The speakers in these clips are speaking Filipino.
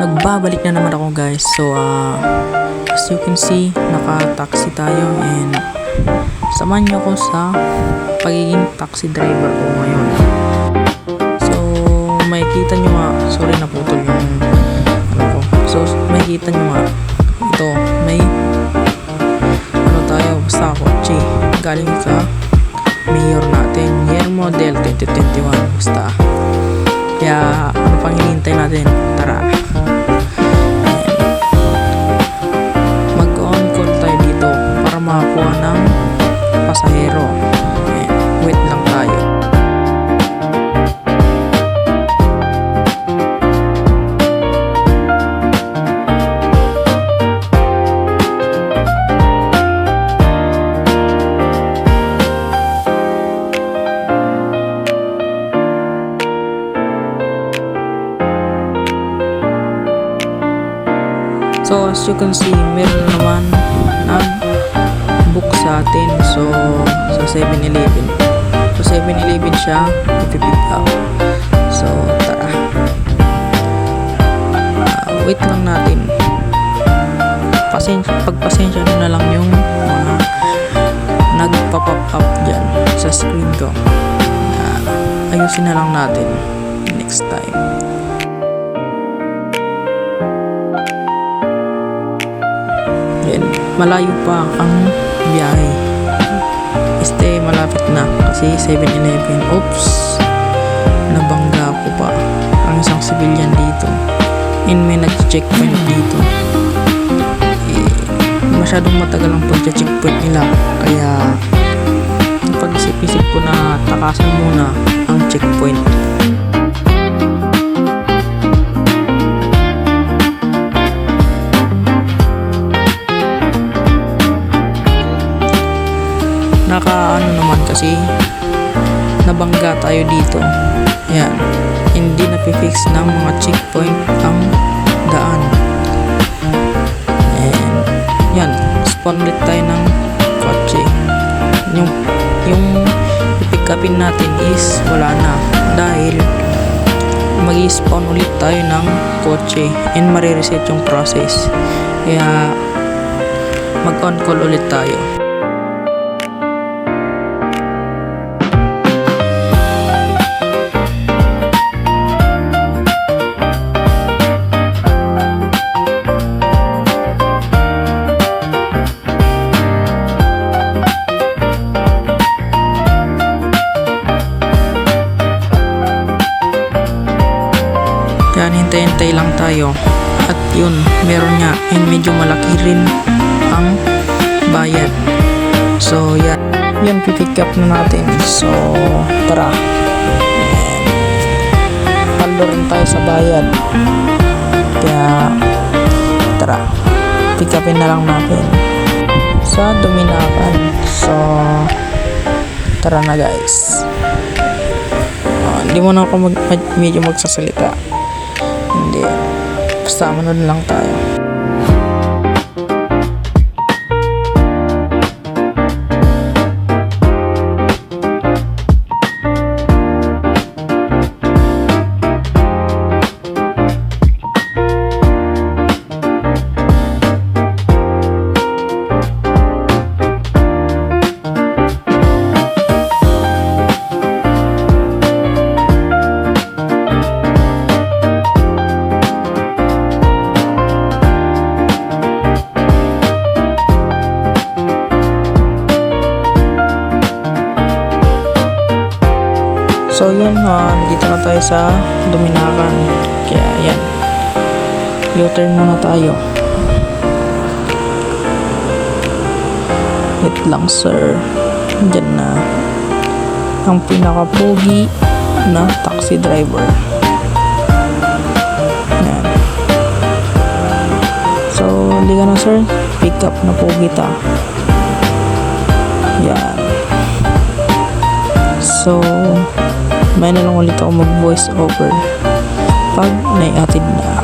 Nagbabalik na naman ako guys. So as you can see, naka-taxi tayo and samahan niyo ako sa pagiging taxi driver ko ngayon. So makikita niyo nga, sorry naputol yung ano ko. So makikita niyo nga, ito may ano tayo, basta kotse galing sa mayor natin, year model 2021 basta. Kaya ano pang hinihintay natin? Tara, mag-on call tayo dito para makakuha ng pasahero. Wait lang tayo. So as you can see, meron naman nag-book sa atin. So sa 7-Eleven. So 7-Eleven siya ipipick up. So tara. Wait lang natin. Pagpasensya na lang yung mga nagpa-pop up dyan sa screen ko. Ayusin na lang natin next time. Malayo pa ang biyahe. Malapit na kasi 7-Eleven. Oops, nabangga ko pa ang isang civilian dito and may nag-checkpoint dito. Masyadong matagal ang pag-checkpoint nila, kaya pag-isip-isip ko na takasan muna ang checkpoint. Nakaano naman kasi nabangga tayo dito. Yan, hindi napifix ng mga checkpoint ang daan. And yan, spawn ulit tayo ng kotse. Yung pipick upin natin is wala na dahil mag-spawn ulit tayo ng kotse and marireset yung process. Kaya mag-on call ulit tayo. Yan, hintay-hintay lang tayo. At yun, meron nga and medyo malaki rin ang bayad. So yan, pipick up na natin. So tara, paldo rin tayo sa bayad. Kaya tara, pick upin na lang natin sa Duminakan. So tara na guys. Hindi mo na ako medyo magsasalita. Hindi, basta manood lang tayo. So yun, dito na tayo sa Duminakan. Kaya yan, U-turn muna tayo. Wait lang sir, dyan na ang pinaka-pogi na taxi driver. Yan. So liga na sir, pick up na pogi ta. Yan. So may na lang ulit ako mag-voice over pag naiatid na.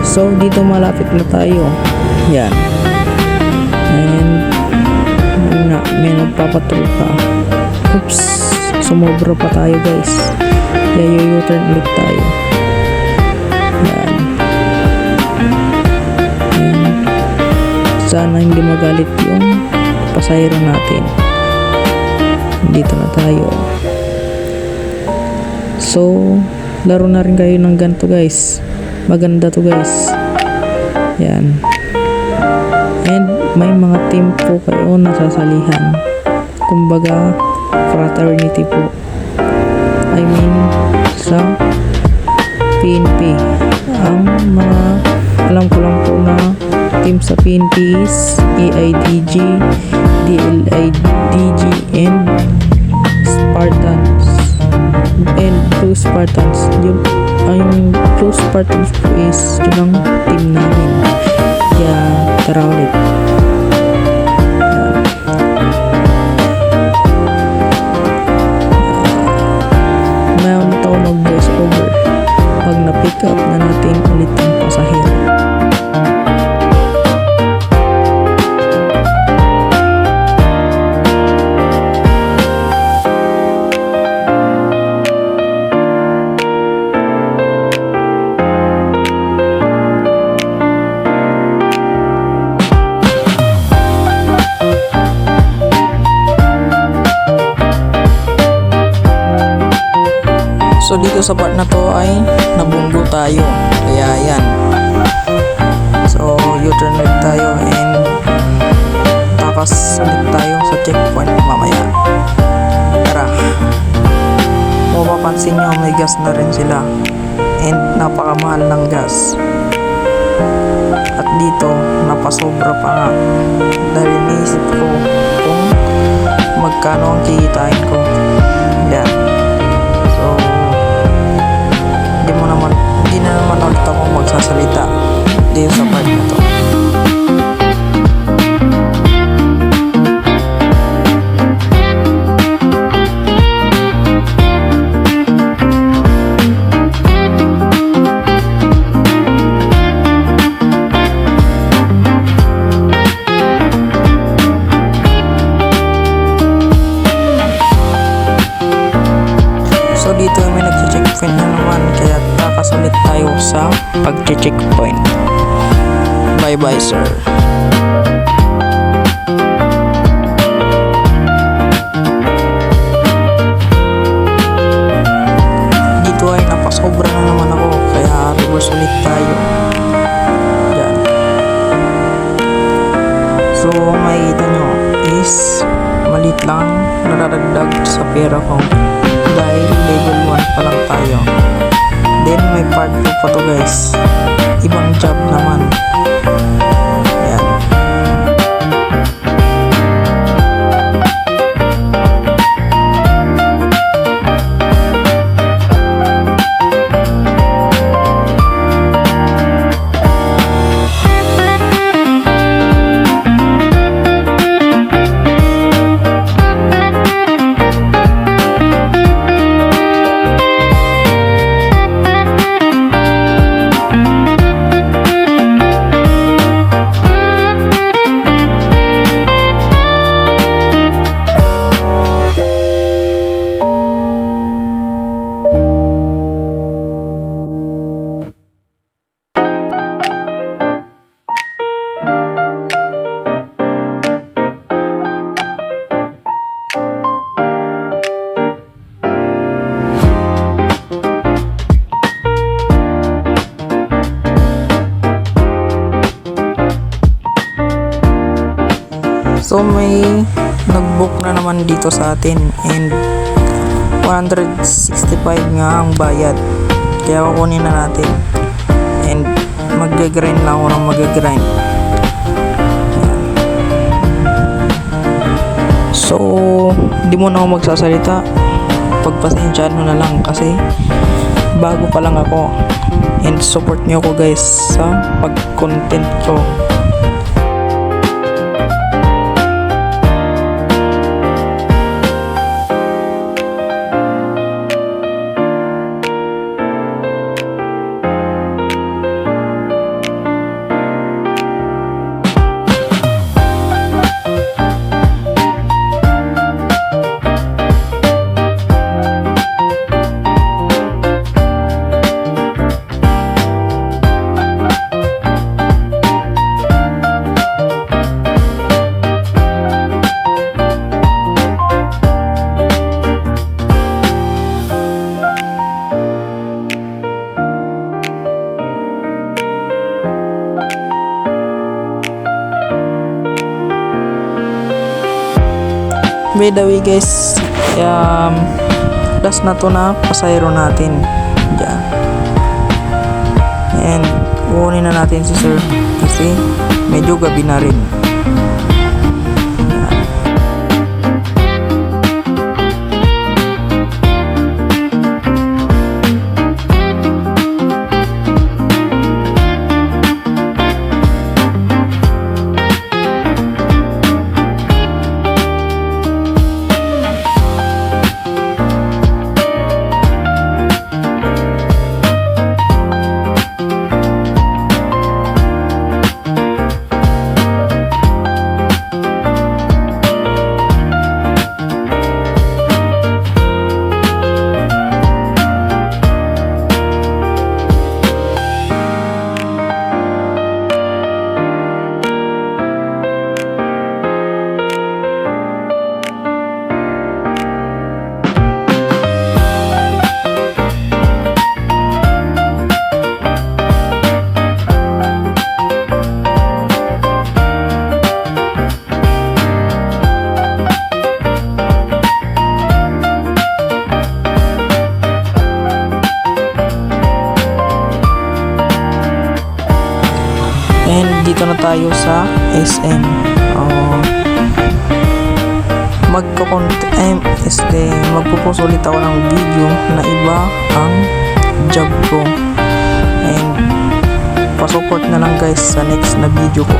So dito malapit na tayo. Yan. And yun nga, may nagpapatrol pa. Oops, sumobra pa tayo guys. Kaya u-turn ulit tayo. Yan. And sana hindi magalit yung pasahero natin. Dito na tayo. So laro na rin kayo ng ganito guys. Maganda to guys. Yan. And may mga team po kayo nasasalihan. Kumbaga fraternity po. I mean sa PNP. Ang mga alam ko lang po na team sa PNP is AIDG, DLIDG and Spartans. And Blue Spartans. Yung Blue Spartans po is yun ang team namin. Kaya tara ulit. Mayroon ito mag voice over pag na-pick up na natin ulit ang pasahero. So dito sa part na to ay nabunggo tayo. Kaya yan. So U-turn ulit tayo and takas ulit tayo sa checkpoint mamaya. Tara. Kung mapapansin nyo may gas na rin sila. And napakamahal ng gas. At dito napasobra pa nga. Dahil iniisip ko kung magkano ang kikitain ko. Yan. Hindi na naman ulit ako magsasalita dito sa part na to. So dito may nag-checkpoint na naman kaya takas ulit tayo sa pag-checkpoint. Bye bye sir. Dito ay napasobra na naman ako kaya reverse ulit tayo. Yan. So makikita nyo is malit lang naradagdag sa pera ko dahil level 1 pa lang tayo. Then may part 2 pa to guys. Ibang job naman. Ayan. So may nag-book na naman dito sa atin and 165 nga ang bayad. Kaya kukunin na natin. And mag-grind lang ako ng mag-grind. So di mo na ako magsasalita. Pagpasensyaan mo na lang kasi bago pa lang ako. And support nyo ko guys sa pag-content ko. By the way guys, last na to na pasayro natin dyan. And kukunin na natin si sir kasi medyo gabi na rin. And dito na tayo sa SM. Magpo-post ulit ako ng video na iba ang job ko. And pa-support na lang guys sa next na video ko.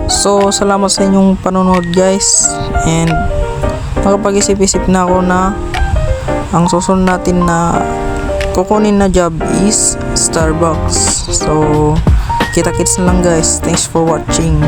So, salamat sa inyong panonood guys. And nakapag-isip-isip na ako na ang susunod natin na kukunin na job is Starbucks. So, kita-kits na lang guys. Thanks for watching.